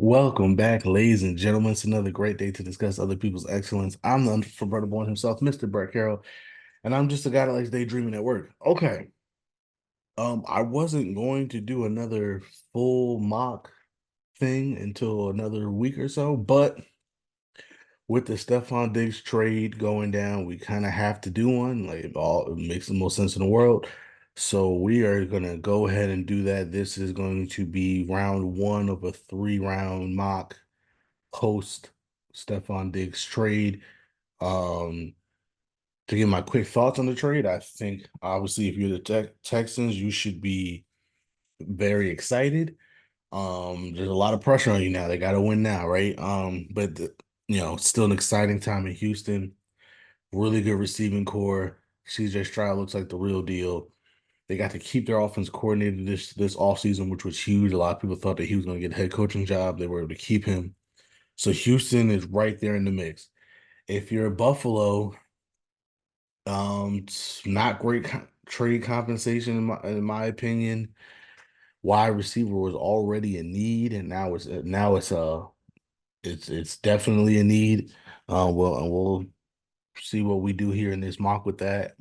Welcome back, ladies and gentlemen. It's another great day to discuss other people's excellence. I'm the unfulfilled brother born himself, Mr. Brett Carroll, and I'm just a guy that likes daydreaming at work. Okay. I wasn't going to do another full mock thing until another week or so, but with the Stefon Diggs trade going down, we kind of have to do one. It makes the most sense in the world. So we are gonna go ahead and do that. This is going to be round one of a three-round mock post Stefon Diggs trade. Um, to give my quick thoughts on the trade, I think obviously if you're the Texans, you should be very excited. There's a lot of pressure on you now. They got to win now, right? Still an exciting time in Houston. Really good receiving core. CJ Stroud looks like the real deal. They got to keep their offense coordinated this offseason, which was huge. A lot of people thought that he was going to get a head coaching job. They were able to keep him. So Houston is right there in the mix. If you're Buffalo, it's not great trade compensation in my opinion. Wide receiver was already a need, and now it's definitely a need. We'll see what we do here in this mock with that.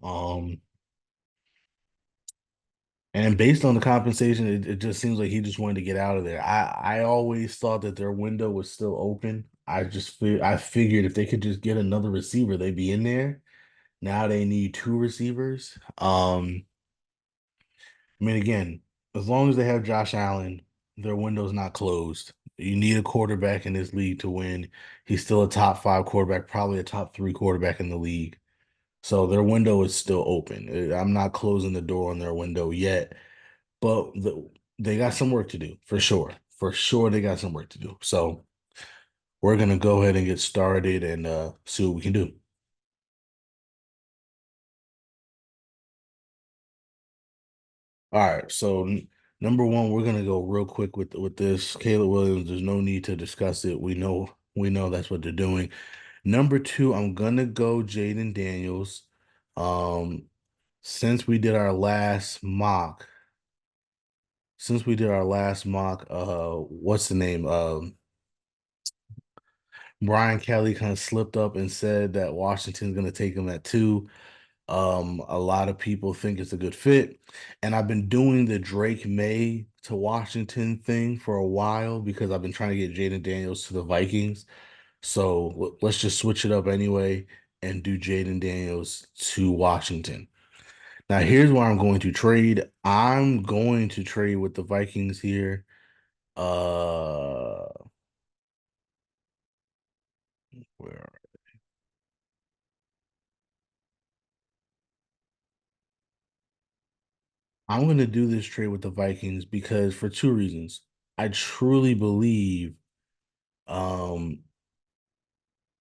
And based on the compensation, it just seems like he just wanted to get out of there. I always thought that their window was still open. I figured if they could just get another receiver, they'd be in there. Now they need two receivers. I mean, again, as long as they have Josh Allen, their window's not closed. You need a quarterback in this league to win. He's still a top five quarterback, probably a top three quarterback in the league. So their window is still open. I'm not closing the door on their window yet, but they got some work to do for sure. For sure, they got some work to do. So we're gonna go ahead and get started and see what we can do. All right, so number one, we're gonna go real quick with this. Caleb Williams, there's no need to discuss it. We know that's what they're doing. Number two, I'm gonna go Jaden Daniels. Um, since we did our last mock, what's the name? Brian Kelly kind of slipped up and said that Washington's gonna take him at two. A lot of people think it's a good fit. And I've been doing the Drake May to Washington thing for a while because I've been trying to get Jaden Daniels to the Vikings. So let's just switch it up anyway and do Jaden Daniels to Washington. Now, here's where I'm going to trade. I'm going to trade with the Vikings here. Uh, where I'm going to do this trade with the Vikings because for two reasons. I truly believe um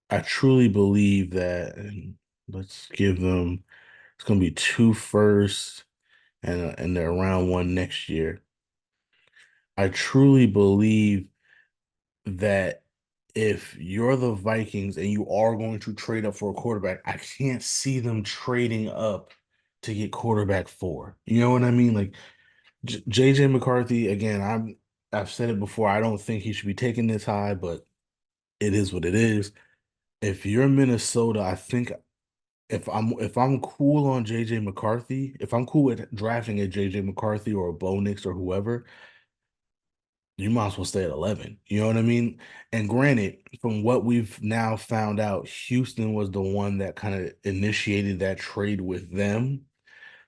I truly believe that, and let's give them, it's going to be two firsts and they're around one next year. I truly believe that if you're the Vikings and you are going to trade up for a quarterback, I can't see them trading up to get quarterback four. You know what I mean? Like JJ McCarthy, again, I've said it before, I don't think he should be taken this high, but it is what it is. If you're Minnesota, I think if I'm cool on JJ McCarthy, if I'm cool with drafting a JJ McCarthy or a Bo Nix or whoever, you might as well stay at 11. You know what I mean? And granted, from what we've now found out, Houston was the one that kind of initiated that trade with them.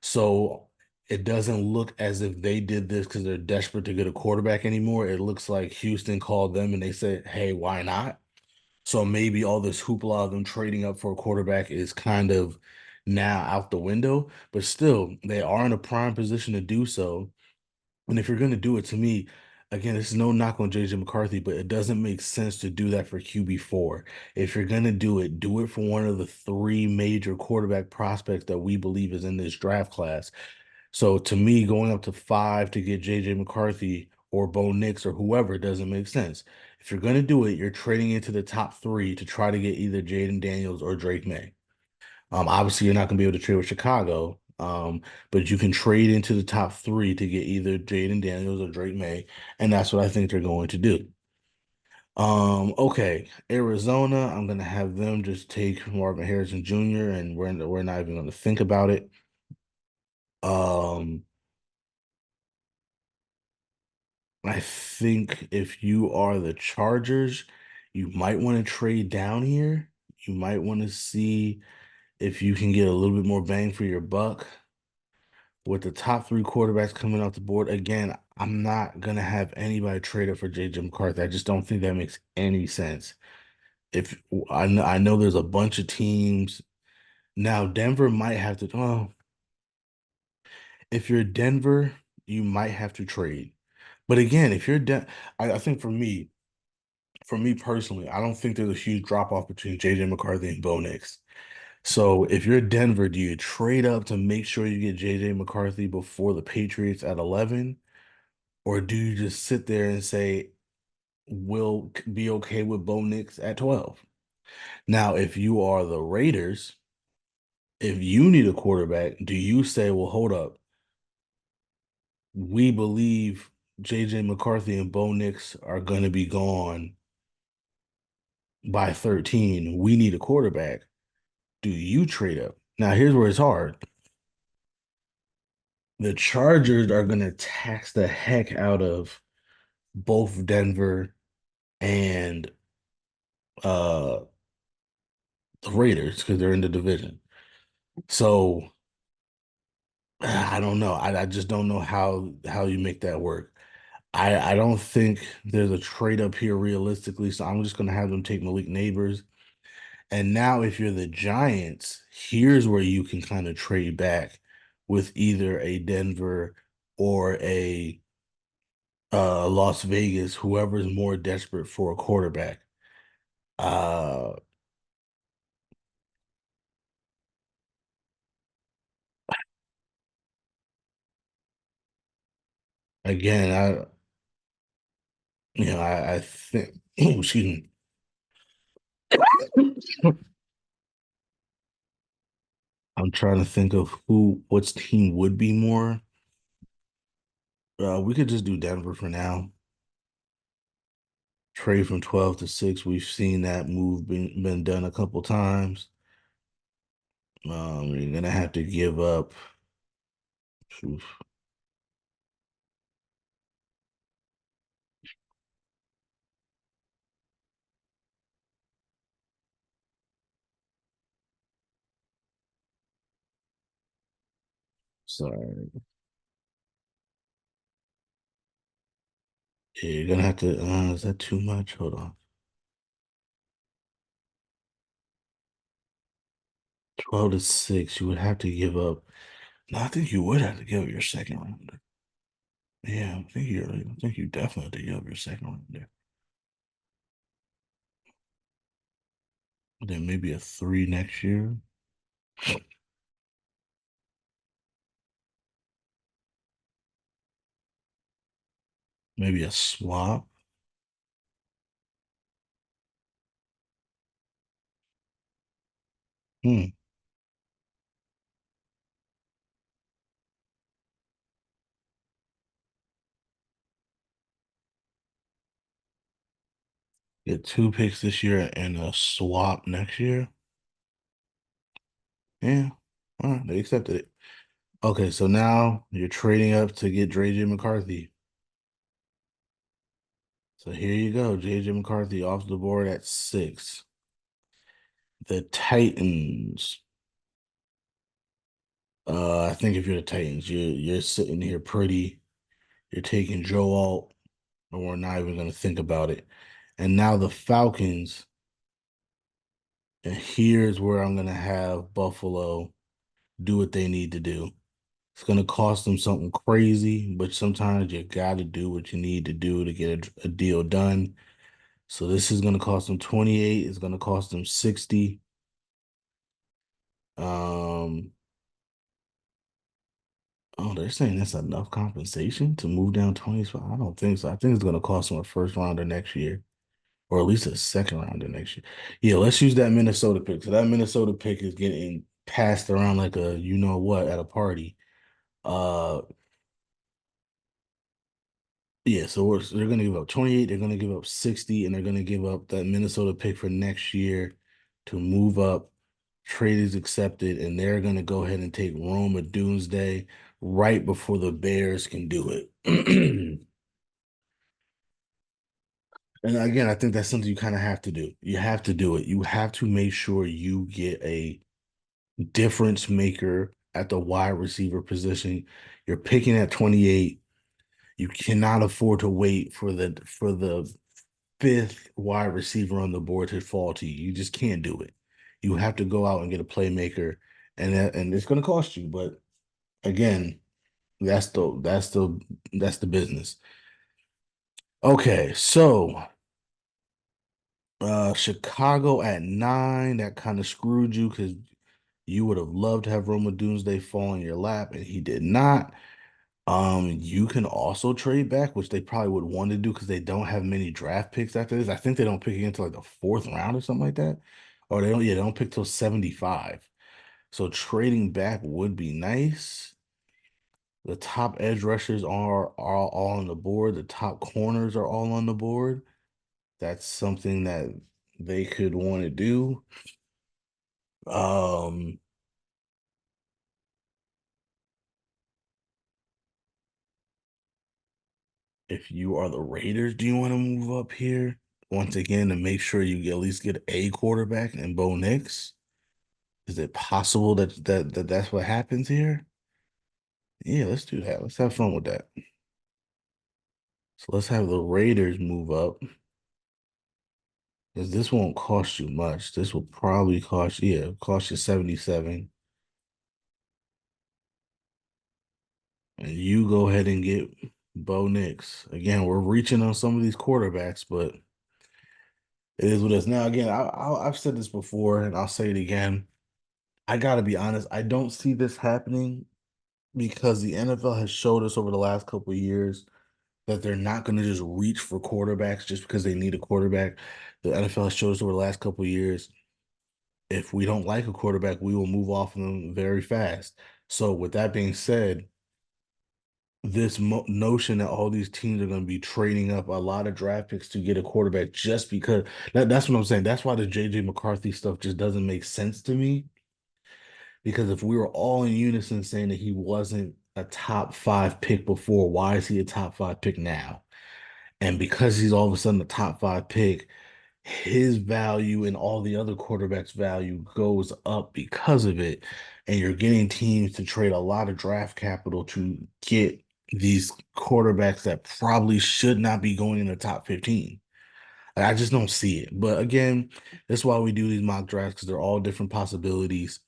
So it doesn't look as if they did this because they're desperate to get a quarterback anymore. It looks like Houston called them and they said, hey, why not? So maybe all this hoopla of them trading up for a quarterback is kind of now out the window, but still, they are in a prime position to do so. And if you're going to do it to me, again, this is no knock on JJ McCarthy, but it doesn't make sense to do that for QB4. If you're going to do it for one of the three major quarterback prospects that we believe is in this draft class. So to me, going up to five to get JJ McCarthy or Bo Nix or whoever doesn't make sense. If you're going to do it, you're trading into the top three to try to get either Jaden Daniels or Drake May. Obviously, you're not going to be able to trade with Chicago, but you can trade into the top three to get either Jaden Daniels or Drake May, and that's what I think they're going to do. Okay, Arizona, I'm gonna have them just take Marvin Harrison Jr. and we're not even gonna think about it. Um, I think if you are the Chargers, you might want to trade down here. You might want to see if you can get a little bit more bang for your buck with the top three quarterbacks coming off the board. Again, I'm not gonna have anybody trade up for J.J. McCarthy. I just don't think that makes any sense. If I know there's a bunch of teams now, Denver might have to. Well, if you're Denver, you might have to trade. But again, if you're I think for me personally, I don't think there's a huge drop off between J.J. McCarthy and Bo Nix. So if you're Denver, do you trade up to make sure you get J.J. McCarthy before the Patriots at 11? Or do you just sit there and say, we'll be okay with Bo Nix at 12? Now, if you are the Raiders, if you need a quarterback, do you say, well, hold up, we believe J.J. McCarthy and Bo Nix are going to be gone by 13. We need a quarterback. Do you trade up? Now, here's where it's hard. The Chargers are going to tax the heck out of both Denver and uh the Raiders because they're in the division. So I don't know. I just don't know how you make that work. I don't think there's a trade up here realistically, so I'm just gonna have them take Malik Neighbors. And now if you're the Giants, here's where you can kind of trade back with either a Denver or a Las Vegas, whoever's more desperate for a quarterback. Uh Again, I think excuse me. I'm trying to think of which team would be more. We could just do Denver for now. Trade from 12 to 6. We've seen that move been done a couple times. You're gonna have to give up. Oof, sorry. Yeah, you're gonna have to. Is that too much? Hold on. 12 to 6. You would have to give up. No, I think you would have to give up your second rounder. Yeah, I think you definitely have to give up your second rounder. Then maybe a three next year. Maybe a swap. Hmm. Get two picks this year and a swap next year. Yeah. All right, they accepted it. Okay, so now you're trading up to get JJ McCarthy. So here you go, JJ McCarthy off the board at 6. The Titans. I think if you're the Titans, you're sitting here pretty. You're taking Joe Alt, and we're not even gonna think about it. And now the Falcons, and here's where I'm gonna have Buffalo do what they need to do. It's gonna cost them something crazy, but sometimes you gotta do what you need to do to get a deal done. So this is gonna cost them 28. It's gonna cost them 60. Um, oh, they're saying that's enough compensation to move down 20 spot. I don't think so. I think it's gonna cost them a first rounder next year, or at least a second rounder next year. Yeah, let's use that Minnesota pick. So that Minnesota pick is getting passed around like a you know what at a party. Uh, Yeah, so they're going to give up 28, they're going to give up 60, and they're going to give up that Minnesota pick for next year to move up. Trade is accepted, and they're going to go ahead and take Rome at Doomsday right before the Bears can do it. And again, I think that's something you kind of have to do. You have to do it. You have to make sure you get a difference maker at the wide receiver position. You're picking at 28. You cannot afford to wait for the fifth wide receiver on the board to fall to you. You just can't do it. You have to go out and get a playmaker, and it's going to cost you. But again, that's the business. Okay, so Chicago at 9, that kind of screwed you because you would have loved to have Roma Doomsday fall in your lap, and he did not. You can also trade back, which they probably would want to do because they don't have many draft picks after this. I think they don't pick again until like the fourth round or something like that. Or they don't pick till 75. So trading back would be nice. The top edge rushers are all on the board. The top corners are all on the board. That's something that they could want to do. Um, if you are the Raiders, do you want to move up here once again to make sure you at least get a quarterback and Bo Nix? Is it possible that's what happens here? Yeah, let's do that. Let's have fun with that. So let's have the Raiders move up because this won't cost you much. This will probably cost you 77. And you go ahead and get Bo Nix. Again, we're reaching on some of these quarterbacks, but it is what it is. Now, again, I've said this before and I'll say it again. I gotta be honest, I don't see this happening because the NFL has showed us over the last couple of years that they're not going to just reach for quarterbacks just because they need a quarterback. The NFL has showed us over the last couple of years if we don't like a quarterback, we will move off of them very fast. So, with that being said, this notion that all these teams are going to be trading up a lot of draft picks to get a quarterback just because that's what I'm saying. That's why the JJ McCarthy stuff just doesn't make sense to me. Because if we were all in unison saying that he wasn't a top five pick before, why is he a top five pick now? And because he's all of a sudden a top five pick, his value and all the other quarterbacks' value goes up because of it. And you're getting teams to trade a lot of draft capital to get these quarterbacks that probably should not be going in the top 15. I just don't see it. But again, that's why we do these mock drafts because they're all different possibilities.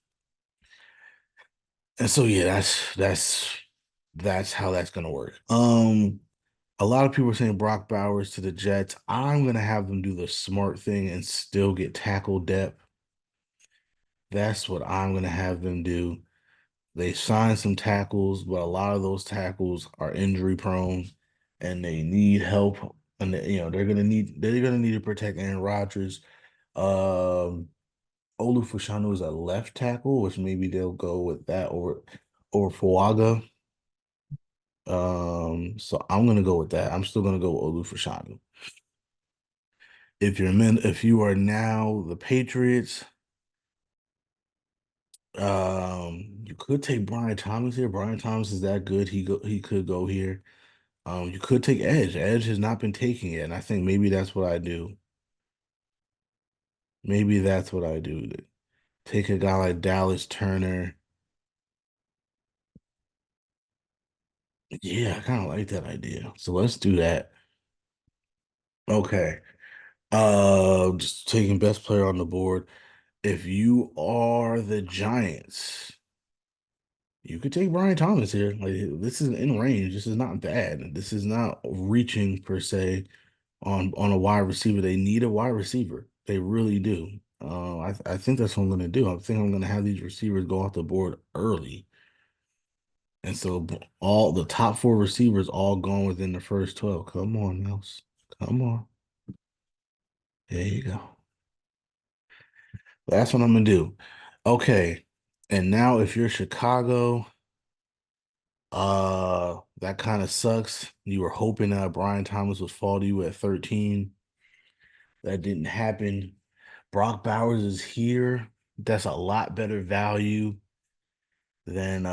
And so yeah, that's how that's gonna work. A lot of people are saying Brock Bowers to the Jets. I'm gonna have them do the smart thing and still get tackle depth. That's what I'm gonna have them do. They signed some tackles, but a lot of those tackles are injury prone and they need help. And they're gonna need to protect Aaron Rodgers. Um Olufoshanu is a left tackle, which maybe they'll go with that over Fuaga. So I'm gonna go with that. I'm still gonna go with Olufoshanu. If you are now the Patriots, you could take Brian Thomas here. Brian Thomas is that good. He could go here. You could take Edge. Edge has not been taking it, and I think maybe that's what I do. Maybe that's what I do. Take a guy like Dallas Turner. Yeah, I kind of like that idea. So let's do that. Okay. Just taking best player on the board. If you are the Giants, you could take Brian Thomas here. Like this is in range. This is not bad. This is not reaching per se on a wide receiver. They need a wide receiver. They really do. I think that's what I'm gonna do. I think I'm gonna have these receivers go off the board early. And so all the top four receivers all gone within the first 12. Come on, Mouse. Come on. There you go. That's what I'm gonna do. Okay. And now if you're Chicago, That kind of sucks. You were hoping that Brian Thomas would fall to you at 13. That didn't happen. Brock Bowers is here. That's a lot better value than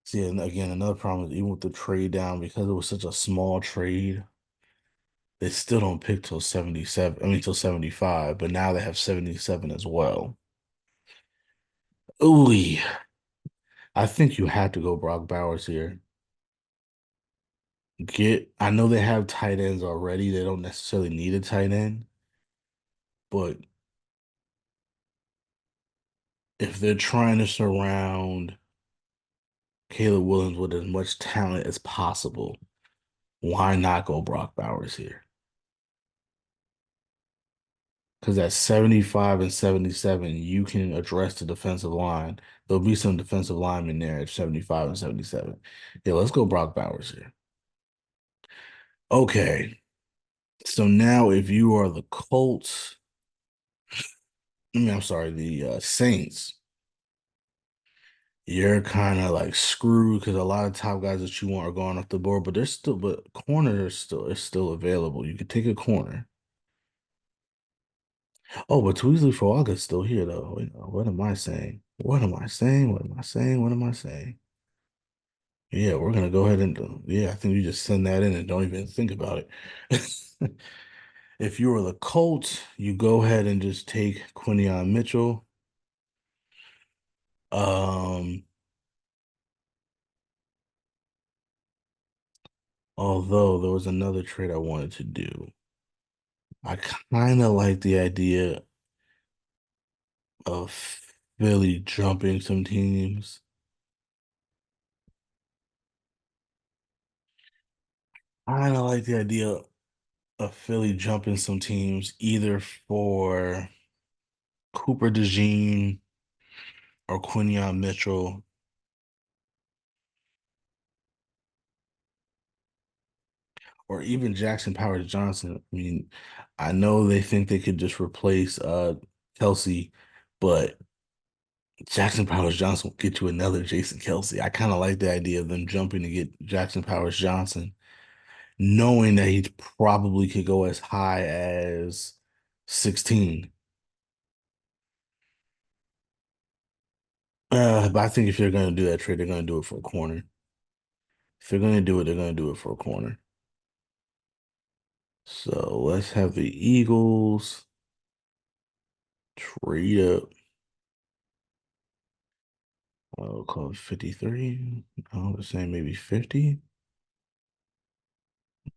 see, and again, another problem is even with the trade down, because it was such a small trade, they still don't pick till 77. I mean, till 75, but now they have 77 as well. Ooh, I think you had to go Brock Bowers here. I know they have tight ends already. They don't necessarily need a tight end, but if they're trying to surround Caleb Williams with as much talent as possible, why not go Brock Bowers here? Because at 75 and 77, you can address the defensive line. There'll be some defensive linemen there at 75 and 77. Yeah, let's go Brock Bowers here. Okay. So now if you are the Colts, I mean, I'm sorry, the Saints, you're kind of like screwed because a lot of top guys that you want are going off the board, but corner is still available. You could take a corner. Oh, but Tweezley for August still here though. Wait, what am I saying? What am I saying? What am I saying? What am I saying? Yeah, we're gonna go ahead and yeah, I think you just send that in and don't even think about it. If you were the Colts, you go ahead and just take Quinion Mitchell. Um, although there was another trade I wanted to do. I kind of like the idea of Philly jumping some teams. Kind of like the idea of Philly jumping some teams, either for Cooper DeJean or Quinion Mitchell, or even Jackson Powers Johnson. I mean, I know they think they could just replace Kelsey, but Jackson Powers Johnson will get you another Jason Kelsey. I kind of like the idea of them jumping to get Jackson Powers Johnson, knowing that he probably could go as high as 16. But I think if you're going to do that trade, they're going to do it for a corner. If they're going to do it, they're going to do it for a corner. So let's have the Eagles trade up. I'll call it 53. I was saying maybe 50.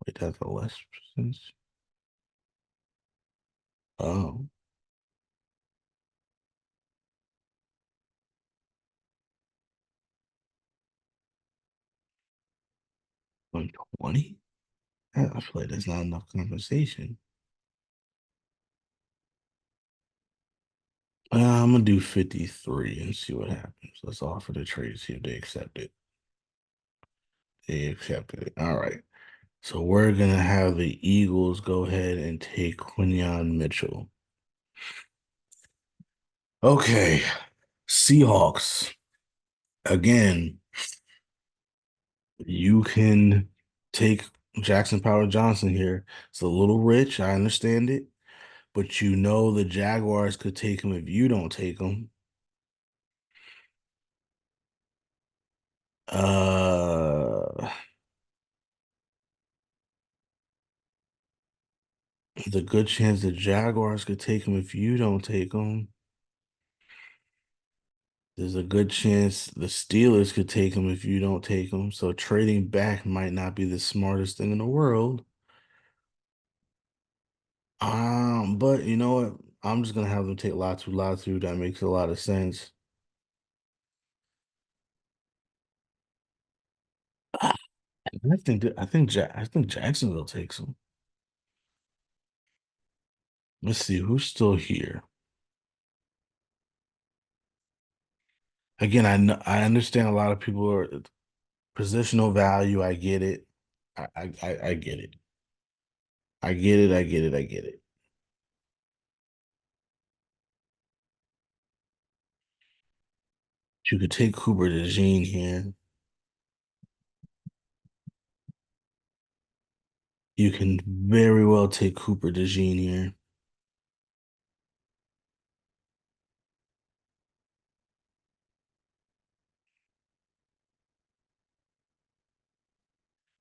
Wait, that's a less percentage. Oh, 120? I feel like that's not enough compensation. I'm gonna do 53 and see what happens. Let's offer the trade, see if they accept it. They accepted it. All right. So we're gonna have the Eagles go ahead and take Quinion Mitchell. Okay. Seahawks. Again, you can take Jackson Power Johnson here. It's a little rich, I understand it, but you know the Jaguars could take him if you don't take him. Uh, the good chance the Jaguars could take him if you don't take him. There's a good chance the Steelers could take him if you don't take him. So trading back might not be the smartest thing in the world. But you know what? I'm just gonna have them take Latu Latu. That makes a lot of sense. I think Jacksonville takes him. Let's see who's still here. Again, I understand a lot of people are positional value. I get it. I get it. I get it. I get it. I get it. You could take Cooper DeJean here. You can very well take Cooper DeJean here.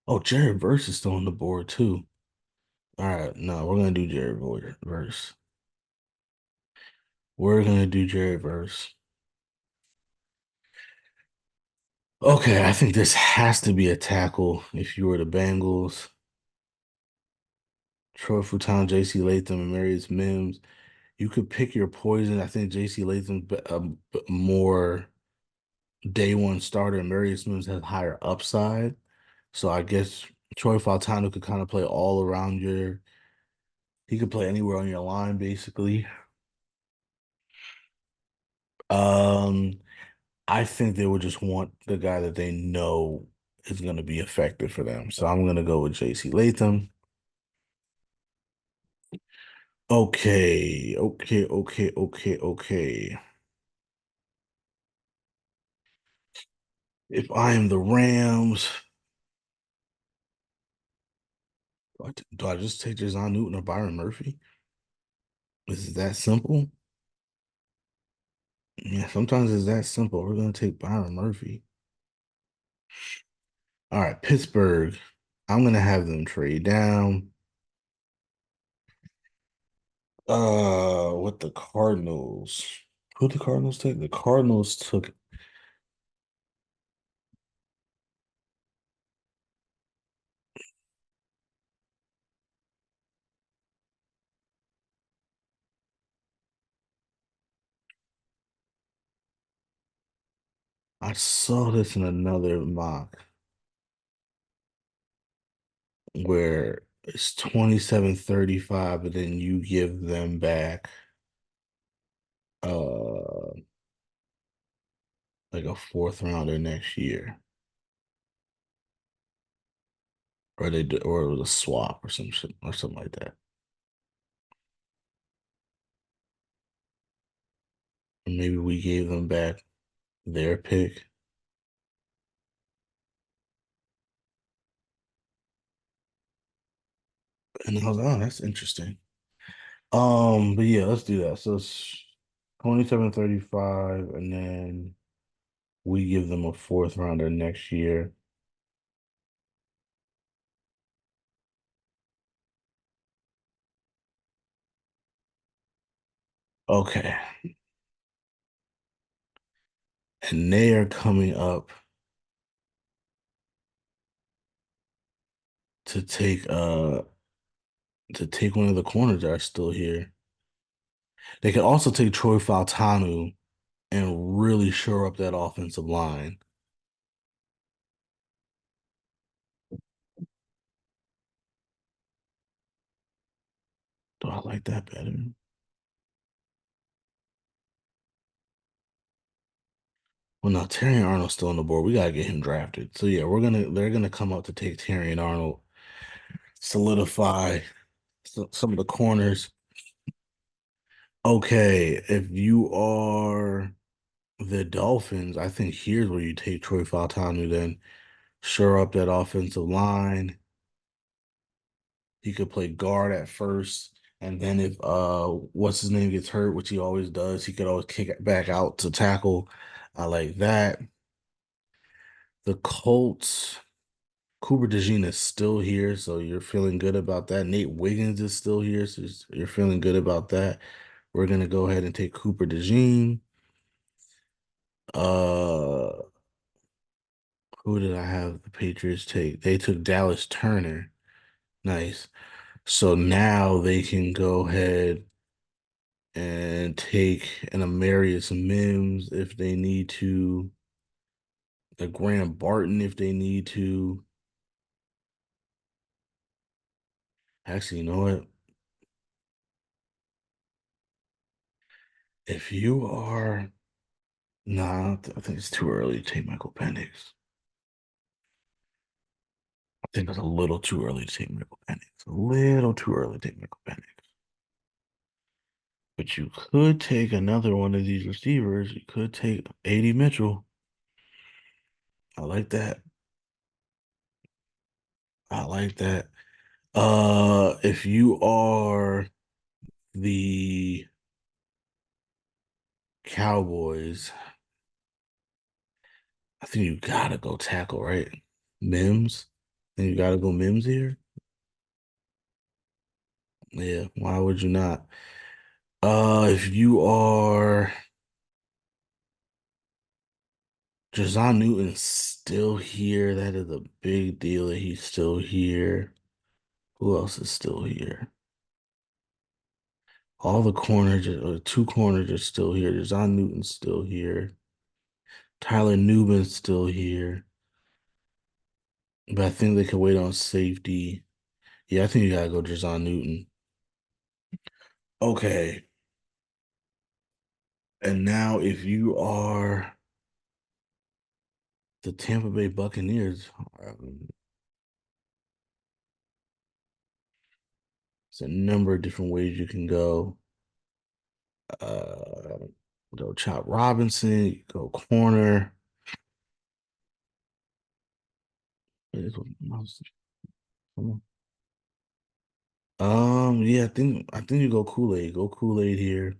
Oh, Jared Verse is still on the board too. All right, no, we're gonna do Verse. We're gonna do Jared Verse. Okay, I think this has to be a tackle if you were the Bengals. Troy Futon, J.C. Latham, and Marius Mims. You could pick your poison. I think J.C. Latham's more day one starter, and Marius Mims has higher upside. So I guess Troy Fautanu could kind of play all around your. He could play anywhere on your line, basically. Um, I think they would just want the guy that they know is going to be effective for them. So I'm going to go with J.C. Latham. Okay. If I am the Rams, do I just take Jason Newton or Byron Murphy? Is it that simple? Yeah, sometimes it's that simple. We're gonna take Byron Murphy. All right, Pittsburgh. I'm gonna have them trade down. With the Cardinals. Who the Cardinals take? The Cardinals took. I saw this in another mock where it's 27-35, but then you give them back uh like a fourth rounder next year. Or it was a swap or some shit or something like that. And maybe we gave them back their pick. And I was like, oh, that's interesting. But yeah, let's do that. So it's 27-35, and then we give them a fourth rounder next year. Okay. And they are coming up to take one of the corners that are still here. They could also take Troy Fautanu and really shore up that offensive line. Do I like that better? Well, no, Terry Arnold's still on the board. We gotta get him drafted. So yeah, they're gonna come up to take Terry Arnold, solidify some of the corners. Okay, if you are the Dolphins, I think here's where you take Troy Fautanu then. Shore up that offensive line. He could play guard at first. And then if what's his name gets hurt, which he always does, he could always kick it back out to tackle. I like that. The Colts, Cooper DeJean is still here, so you're feeling good about that. Nate Wiggins is still here, so you're feeling good about that. We're gonna go ahead and take Cooper DeJean. Uh, who did I have the Patriots take? They took Dallas Turner. Nice. So now they can go ahead and take an Amarius Mims if they need to, a Graham Barton if they need to. Actually, you know what? If you are, nah, I think it's too early to take Michael Penix. I think it's a little too early to take Michael Penix. A little too early to take Michael Penix. But you could take another one of these receivers. You could take A.D. Mitchell. I like that. I like that. If you are the Cowboys, I think you gotta go tackle, right? Mims. And you gotta go Mims here. Yeah, why would you not? If you are Jason Newton's still here, that is a big deal that he's still here. Who else is still here? All the corners, two corners are still here. Jason Newton's still here. Tyler Newman's still here. But I think they could wait on safety. Yeah, I think you gotta go Jason Newton. Okay. And now if you are the Tampa Bay Buccaneers, um, there's a number of different ways you can go. Uh, go Chop Robinson, go corner. Yeah, I think you go Kool-Aid. Go Kool-Aid here.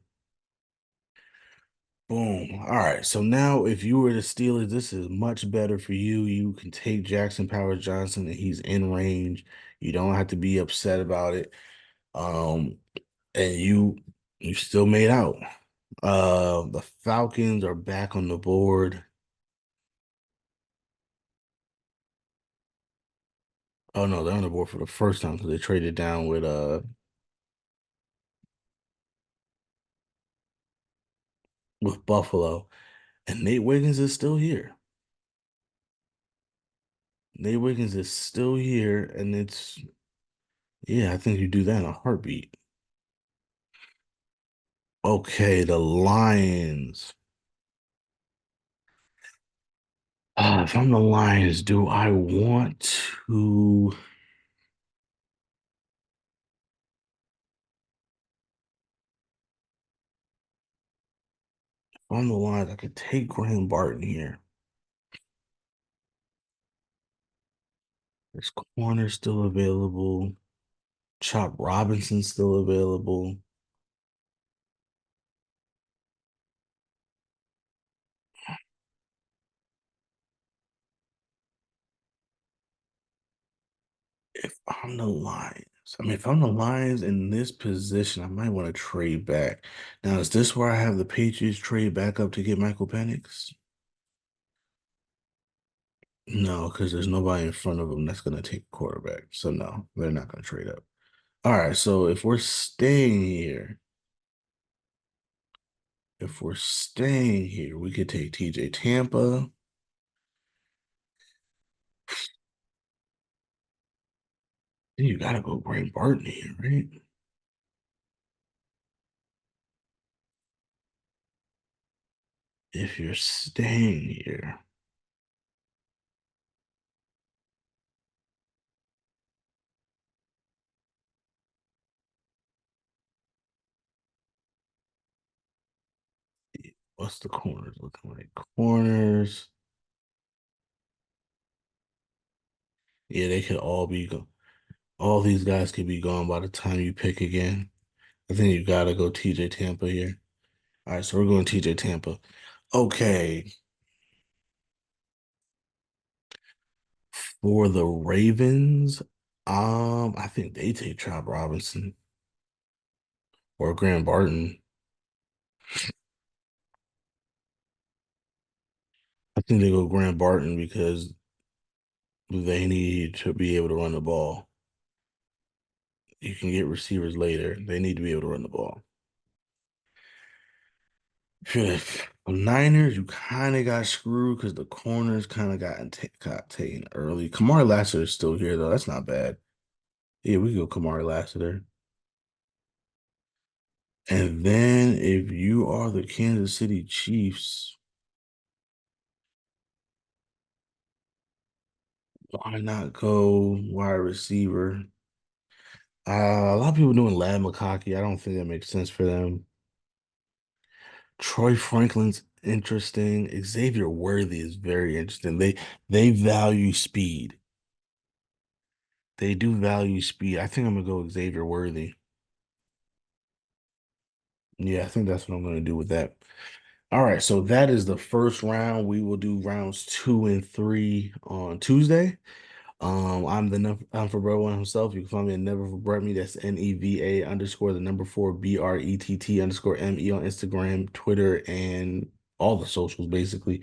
Boom. All right. So now if you were the Steelers, this is much better for you. You can take Jackson Powers Johnson and he's in range. You don't have to be upset about it. Um, and you still made out. The Falcons are back on the board. Oh no, they're on the board for the first time because they traded down with Buffalo. And Nate Wiggins is still here. Nate Wiggins is still here, and yeah, I think you do that in a heartbeat. Okay, the Lions. If I'm the Lions, do I want to? If I'm the Lions, I could take Graham Barton here. There's corner still available. Chop Robinson still available. If I'm the Lions, I mean, if I'm the Lions in this position, I might want to trade back. Now, is this where I have the Patriots trade back up to get Michael Penix? No, because there's nobody in front of them that's going to take a quarterback. So no, they're not going to trade up. All right, so if we're staying here, we could take TJ Tampa. Then you gotta go Graham Barton here, right? If you're staying here. What's the corners looking like? Corners. Yeah, they could all be gone. All these guys could be gone by the time you pick again. I think you gotta go TJ Tampa here. All right, so we're going TJ Tampa. Okay. For the Ravens, I think they take Chop Robinson or Graham Barton. I think they go Graham Barton because they need to be able to run the ball. You can get receivers later. They need to be able to run the ball. The Niners, you kind of got screwed because the corners kind of got taken early. Kamari Lassiter is still here though. That's not bad. Yeah, we go Kamari Lassiter. And then if you are the Kansas City Chiefs, why not go wide receiver? A lot of people doing Lad McConkey. I don't think that makes sense for them. Troy Franklin's interesting. Xavier Worthy is very interesting. They value speed. They do value speed. I think I'm gonna go Xavier Worthy. Yeah, I think that's what I'm gonna do with that. All right, so that is the first round. We will do rounds 2 and 3 on Tuesday. I'm for Brett One himself. You can find me at Never for Brett Me. That's NEVA underscore the number 4BRETT underscore ME on Instagram, Twitter, and all the socials basically.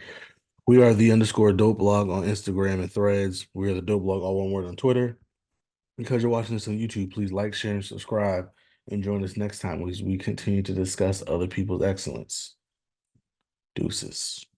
We are the underscore dope blog on Instagram and threads. We are the dope blog, all one word on Twitter. Because you're watching this on YouTube, please like, share, and subscribe. And join us next time as we continue to discuss other people's excellence. Deuces.